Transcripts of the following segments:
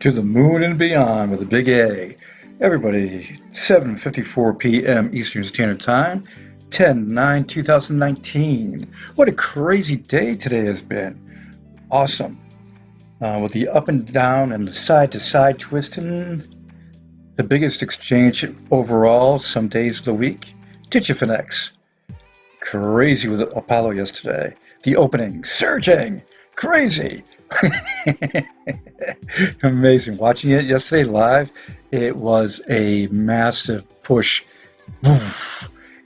To the moon and beyond with a big A. Everybody, 7:54 p.m. Eastern Standard Time, 10/9/2019. What a crazy day today has been. Awesome. With the up and down and the side-to-side twisting. The biggest exchange overall some days of the week, Digifinex. Crazy with Apollo yesterday. The opening, surging, crazy. Amazing. Watching it yesterday live, it was a massive push.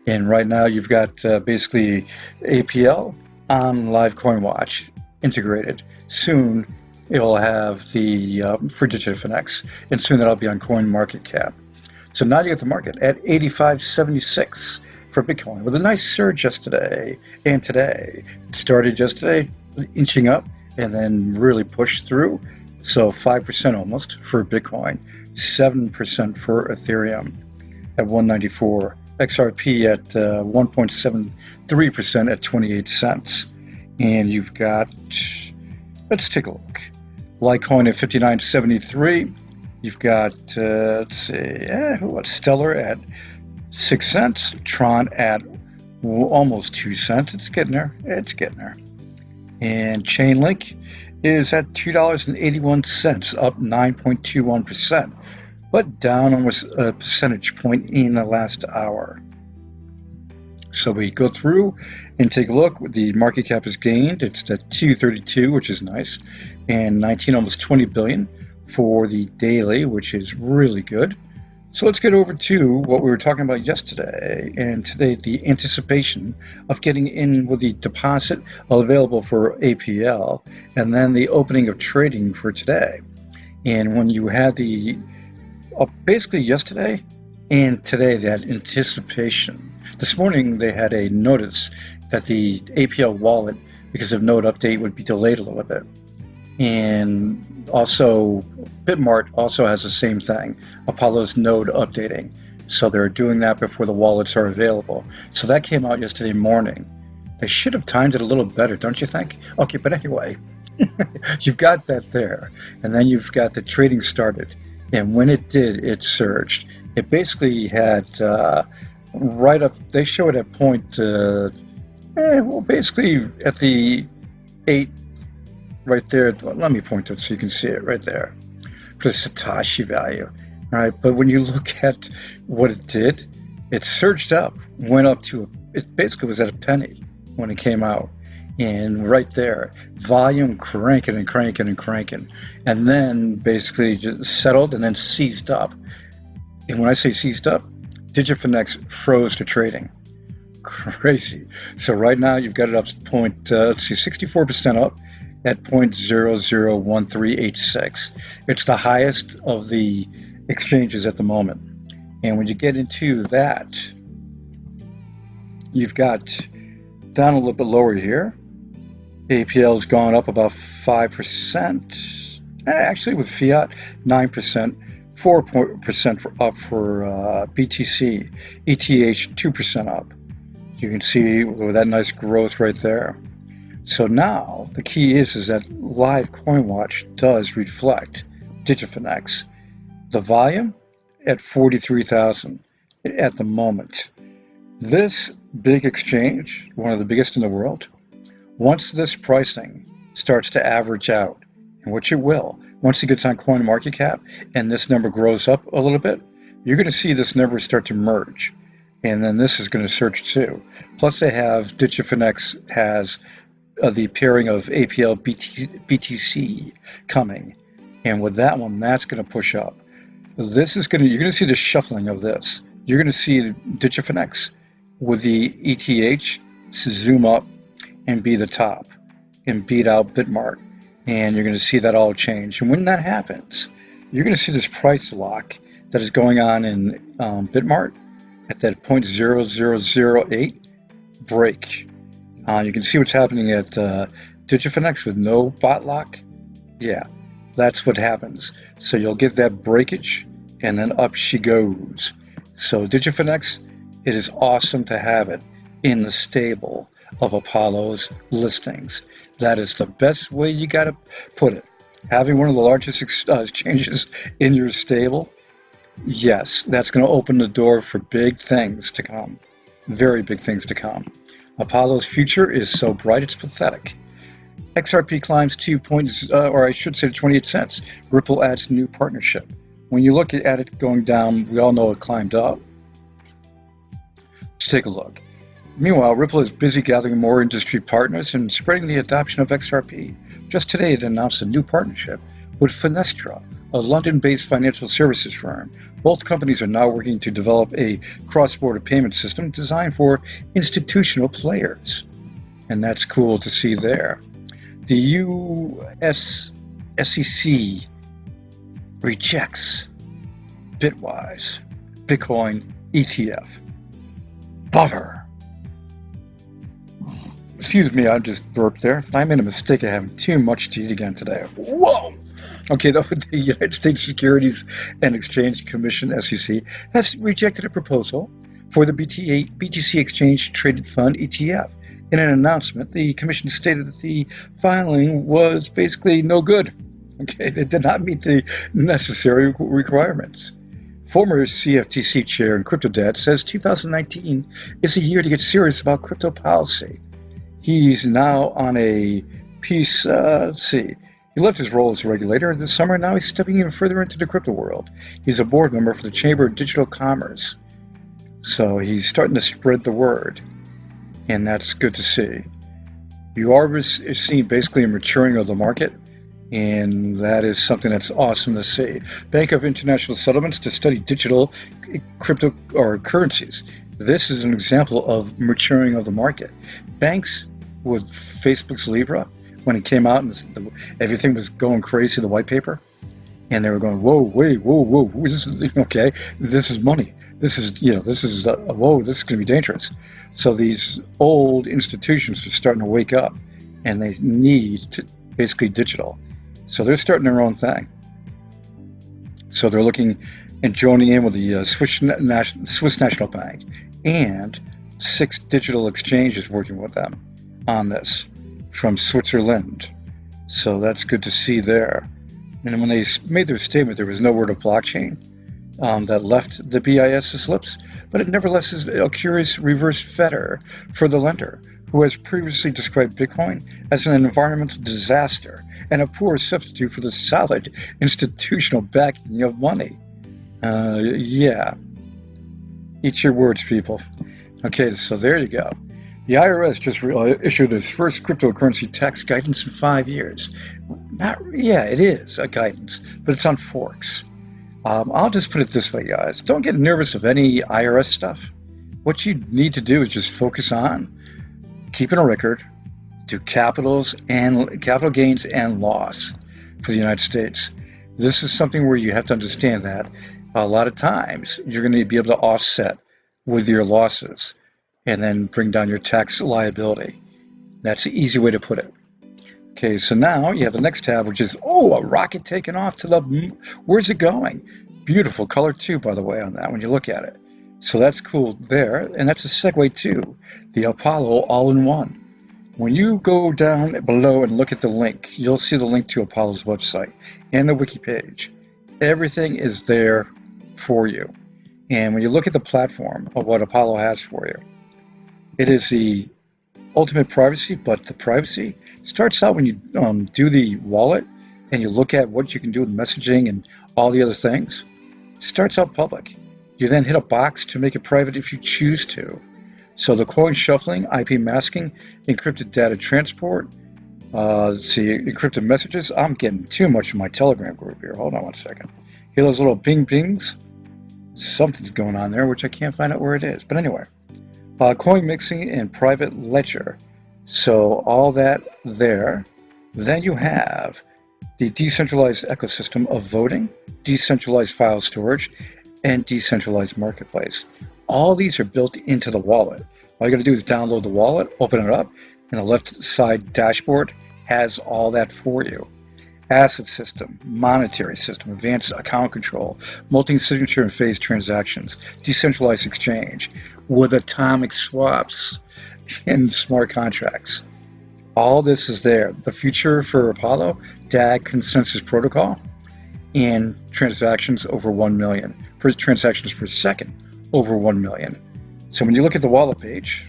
And right now you've got basically APL on Live Coin Watch integrated. Soon it'll have the for Digifinex, and soon that'll be on CoinMarketCap. So now you get the market at 85.76 for Bitcoin with a nice surge yesterday and today. It started yesterday inching up and then really pushed through. So 5% almost for Bitcoin, 7% for Ethereum at 194, XRP at 1.73% at 28 cents. And you've got, let's take a look. Litecoin at 59.73. You've got, let's see, Stellar at 6 cents. Tron at almost 2 cents. It's getting there. It's getting there. And CHAINLEAK is at $2.81, up 9.21%, but down almost a percentage point in the last hour. So we go through and take a look. The market cap is gained. It's at 232, which is nice, and 19, almost 20 billion for the daily, which is really good. So let's get over to what we were talking about yesterday, and today the anticipation of getting in with the deposit available for APL, and then the opening of trading for today. And when you had the, basically yesterday and today, they had anticipation. This morning they had a notice that the APL wallet, because of node update, would be delayed a little bit. And also Bitmart also has the same thing, Apollo's node updating. So they're doing that before the wallets are available. So that came out yesterday morning. They should have timed it a little better, don't you think? Okay, but anyway, you've got that there. And then you've got the trading started. And when it did, it surged. It basically had right up, they show it at point, basically at the 8, right there. Let me point to it so you can see it right there. For the Satoshi value. All right, but when you look at what it did, it surged up, went up to, it basically was at a penny when it came out. And right there, volume cranking and cranking and cranking. And then basically just settled and then seized up. And when I say seized up, Digifinex froze to trading. Crazy. So right now you've got it up to point, let's see, 64% up at 0.001386. It's the highest of the exchanges at the moment. And when you get into that, you've got down a little bit lower here. APL's gone up about 5%. Actually, with fiat, 9%. 4% up for BTC. ETH, 2% up. You can see with that nice growth right there. So now the key is that Live Coin Watch does reflect Digifinex. The volume at 43,000 at the moment. This big exchange, one of the biggest in the world, once this pricing starts to average out, and which it will, once it gets on CoinMarketCap and this number grows up a little bit, you're going to see this number start to merge. And then this is going to surge too. Plus they have, Digifinex has the pairing of APL BTC coming, and with that one, that's going to push up. This is going to, you're going to see the shuffling of this. You're going to see Digifinex with the ETH zoom up and be the top and beat out Bitmart, and you're going to see that all change. And when that happens, you're going to see this price lock that is going on in Bitmart at that 0.0008 break. You can see what's happening at Digifinex with no bot lock. Yeah, that's what happens. So you'll get that breakage, and then up she goes. So Digifinex, it is awesome to have it in the stable of Apollo's listings. That is the best way you got to put it. Having one of the largest exchanges in your stable, yes, that's going to open the door for big things to come. Very big things to come. Apollo's future is so bright it's pathetic. XRP climbs 2 points, or I should say 28 cents. Ripple adds new partnership. When you look at it going down, we all know it climbed up. Let's take a look. Meanwhile, Ripple is busy gathering more industry partners and spreading the adoption of XRP. Just today, it announced a new partnership with Finestra, a London-based financial services firm. Both companies are now working to develop a cross-border payment system designed for institutional players. And that's cool to see there. The US SEC rejects Bitwise Bitcoin ETF. Butter. Excuse me, I just burped there. I made a mistake of having too much to eat again today. Whoa! Okay, the United States Securities and Exchange Commission, SEC, has rejected a proposal for the BTC Exchange Traded Fund ETF. In an announcement, the Commission stated that the filing was basically no good. Okay, it did not meet the necessary requirements. Former CFTC chair and CryptoDad says 2019 is a year to get serious about crypto policy. He's now on a piece, let's see. He left his role as a regulator this summer, and now he's stepping even further into the crypto world. He's a board member for the Chamber of Digital Commerce. So he's starting to spread the word, and that's good to see. You are seeing basically a maturing of the market, and that is something that's awesome to see. Bank of International Settlements to study digital crypto or currencies. This is an example of maturing of the market. Banks with Facebook's Libra, when it came out and everything was going crazy, the white paper, and they were going, whoa, wait, whoa, this is, okay, this is money. This is, whoa, this is going to be dangerous. So these old institutions are starting to wake up, and they need to basically digital. So they're starting their own thing. So they're looking and joining in with the Swiss National Bank and 6 digital exchanges working with them on this from Switzerland. So that's good to see there. And when they made their statement, there was no word of blockchain that left the BIS's lips, but it nevertheless is a curious reverse fetter for the lender, who has previously described Bitcoin as an environmental disaster and a poor substitute for the solid institutional backing of money. Yeah. Eat your words, people. Okay, so there you go. The IRS just issued its first cryptocurrency tax guidance in 5 years. It is a guidance, but it's on forks. I'll just put it this way, guys. Don't get nervous of any IRS stuff. What you need to do is just focus on keeping a record, do capital gains and loss for the United States. This is something where you have to understand that a lot of times you're going to be able to offset with your losses and then bring down your tax liability. That's the easy way to put it. Okay, so now you have the next tab, which is, a rocket taking off to the moon. Where's it going? Beautiful color too, by the way, on that when you look at it. So that's cool there, and that's a segue to the Apollo all-in-one. When you go down below and look at the link, you'll see the link to Apollo's website and the wiki page. Everything is there for you. And when you look at the platform of what Apollo has for you, it is the ultimate privacy, but the privacy starts out when you do the wallet and you look at what you can do with messaging and all the other things. It starts out public. You then hit a box to make it private if you choose to. So the coin shuffling, IP masking, encrypted data transport, let's see, encrypted messages. I'm getting too much in my Telegram group here. Hold on one second. Hear those little ping pings? Something's going on there, which I can't find out where it is. But anyway, coin mixing and private ledger. So all that there. Then you have the decentralized ecosystem of voting, decentralized file storage, and decentralized marketplace. All these are built into the wallet. All you got to do is download the wallet, open it up, and the left side dashboard has all that for you. Asset system, monetary system, advanced account control, multi-signature and phase transactions, decentralized exchange with atomic swaps and smart contracts. All this is there. The future for Apollo, DAG consensus protocol, and transactions over 1 million. For transactions per second over 1 million. So when you look at the wallet page,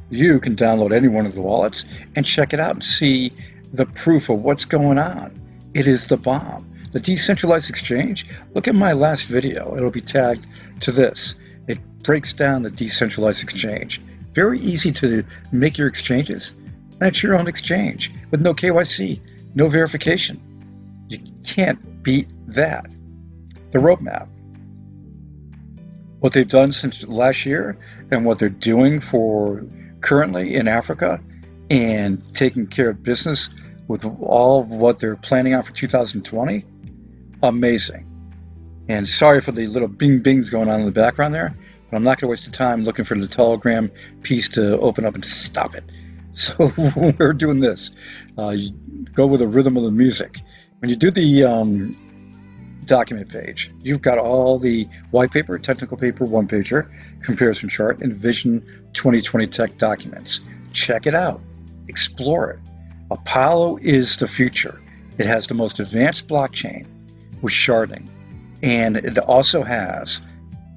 you can download any one of the wallets and check it out and see the proof of what's going on. It is the bomb. The decentralized exchange, look at my last video. It'll be tagged to this. It breaks down the decentralized exchange. Very easy to make your exchanges. And it's your own exchange with no KYC, no verification. You can't beat that. The roadmap. What they've done since last year and what they're doing for currently in Africa and taking care of business with all of what they're planning on for 2020, amazing. And sorry for the little bing bings going on in the background there, but I'm not going to waste the time looking for the Telegram piece to open up and stop it. So we're doing this. You go with the rhythm of the music. When you do the document page, you've got all the white paper, technical paper, one-pager, comparison chart, and Vision 2020 tech documents. Check it out. Explore it. Apollo is the future. It has the most advanced blockchain with sharding, and it also has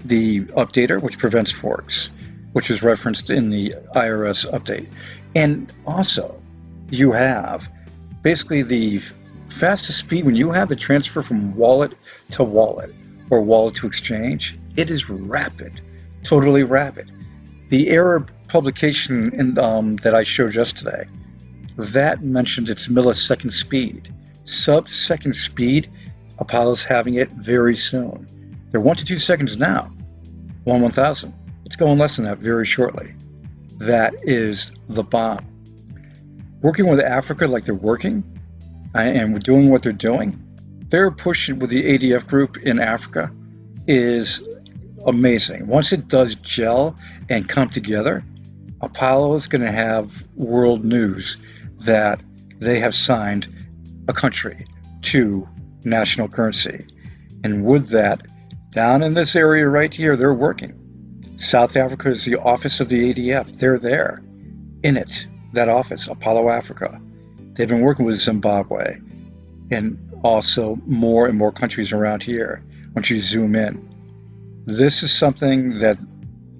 the updater, which prevents forks, which is referenced in the IRS update. And also, you have basically the fastest speed. When you have the transfer from wallet to wallet or wallet to exchange, it is rapid, totally rapid. The error publication that I showed yesterday, that mentioned its millisecond speed. Sub-second speed, Apollo's having it very soon. They're 1 to 2 seconds now, 1/1000. It's going less than that very shortly. That is the bomb. Working with Africa like they're working, and we're doing what they're doing, their push with the ADF group in Africa is amazing. Once it does gel and come together, Apollo is going to have world news that they have signed a country to national currency. And with that, down in this area right here, they're working. South Africa is the office of the ADF. They're there in it, that office, Apollo Africa. They've been working with Zimbabwe and also more and more countries around here once you zoom in. This is something that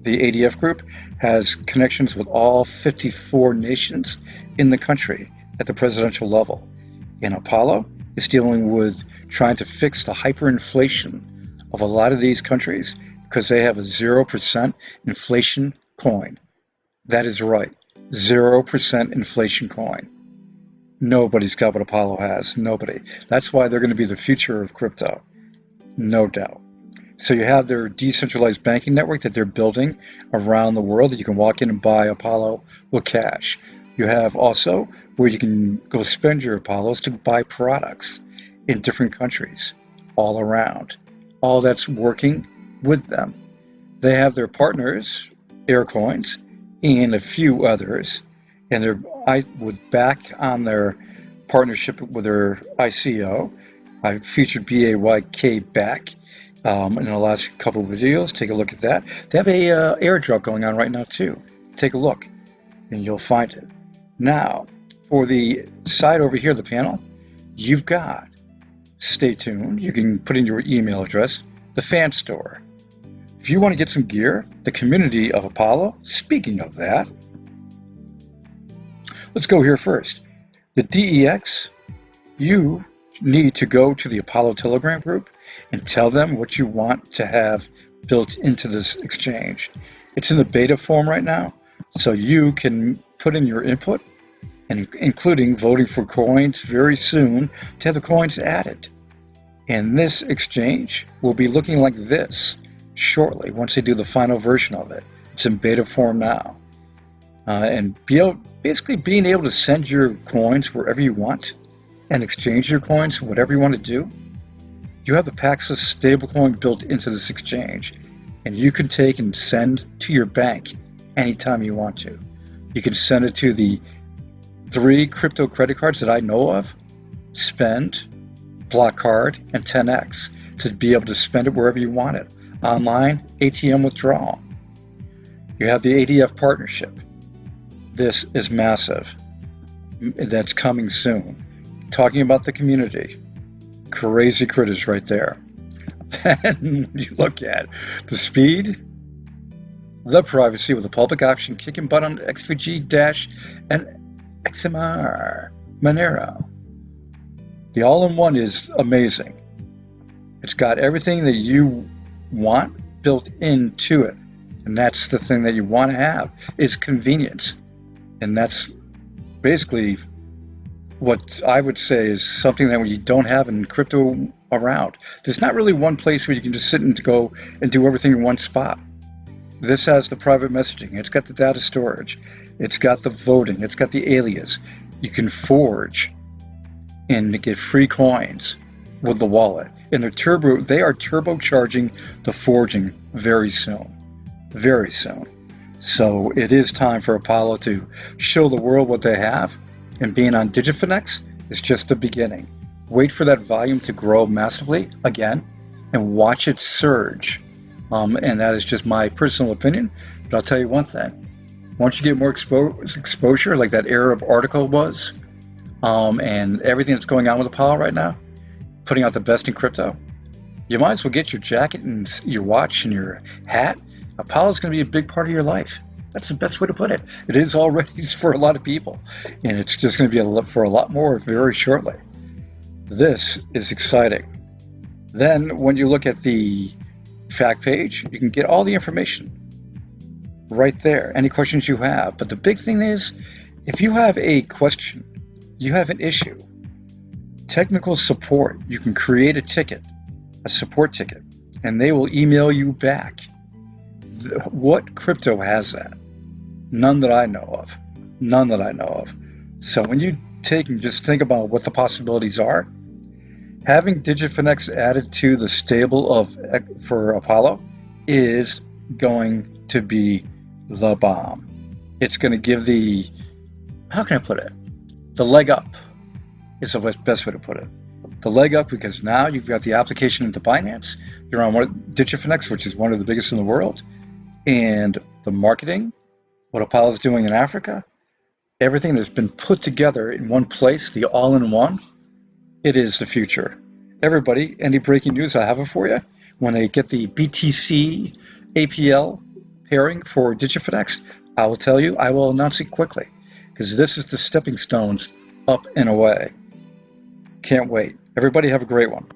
the ADF group has connections with all 54 nations in the country at the presidential level. And Apollo is dealing with trying to fix the hyperinflation of a lot of these countries because they have a 0% inflation coin. That is right, 0% inflation coin. Nobody's got what Apollo has, nobody. That's why they're going to be the future of crypto, no doubt. So you have their decentralized banking network that they're building around the world that you can walk in and buy Apollo with cash. You have also where you can go spend your Apollos to buy products in different countries all around. All that's working with them. They have their partners, Aircoins, and a few others, and they're with back on their partnership with their ICO. I featured WIKI back in the last couple of videos. Take a look at that. They have a airdrop going on right now too. Take a look and you'll find it. Now, for the side over here, the panel, you've got, stay tuned, you can put in your email address, the fan store. If you want to get some gear, the community of Apollo, speaking of that, let's go here first. The DEX, you need to go to the Apollo Telegram group and tell them what you want to have built into this exchange. It's in the beta form right now, so you can put in your input, and including voting for coins very soon to have the coins added. And this exchange will be looking like this shortly once they do the final version of it. It's in beta form now. And basically being able to send your coins wherever you want and exchange your coins, whatever you want to do. You have the Paxos stablecoin built into this exchange, and you can take and send to your bank anytime you want to. You can send it to the 3 crypto credit cards that I know of, Spend, Block Card, and 10X, to be able to spend it wherever you want it. Online, ATM withdrawal. You have the ADF partnership. This is massive. That's coming soon. talking about the community. Crazy critters right there. Then when you look at the speed, the privacy with the public option, kicking butt on XVG Dash and XMR Monero. The all-in-one is amazing. It's got everything that you want built into it. And that's the thing that you want to have, is convenience. And that's basically what I would say is something that you don't have in crypto around. There's not really one place where you can just sit and go and do everything in one spot. This has the private messaging. It's got the data storage. It's got the voting. It's got the alias. You can forge and get free coins with the wallet. And they are turbocharging the forging very soon. Very soon. So it is time for Apollo to show the world what they have. And being on Digifinex is just the beginning. Wait for that volume to grow massively again and watch it surge. And that is just my personal opinion. But I'll tell you one thing. Once you get more exposure, like that Arab article was, and everything that's going on with Apollo right now, putting out the best in crypto, you might as well get your jacket and your watch and your hat. Apollo's going to be a big part of your life. That's the best way to put it. It is already for a lot of people, and it's just going to be for a lot more very shortly. This is exciting. Then when you look at the fact page, you can get all the information right there, any questions you have. But the big thing is, if you have a question, you have an issue, technical support, you can create a ticket, a support ticket, and they will email you back. What crypto has that? None that I know of. None that I know of. So when you take and just think about what the possibilities are, having Digifinex added to the stable for Apollo is going to be the bomb. It's going to give the, how can I put it? The leg up is the best way to put it. The leg up, because now you've got the application into Binance. You're on Digifinex, which is one of the biggest in the world. And the marketing, what Apollo's doing in Africa, everything that's been put together in one place, the all-in-one, it is the future. Everybody, any breaking news, I have it for you. When they get the BTC APL pairing for Digifinex, I will tell you, I will announce it quickly. Because this is the stepping stones up and away. Can't wait. Everybody have a great one.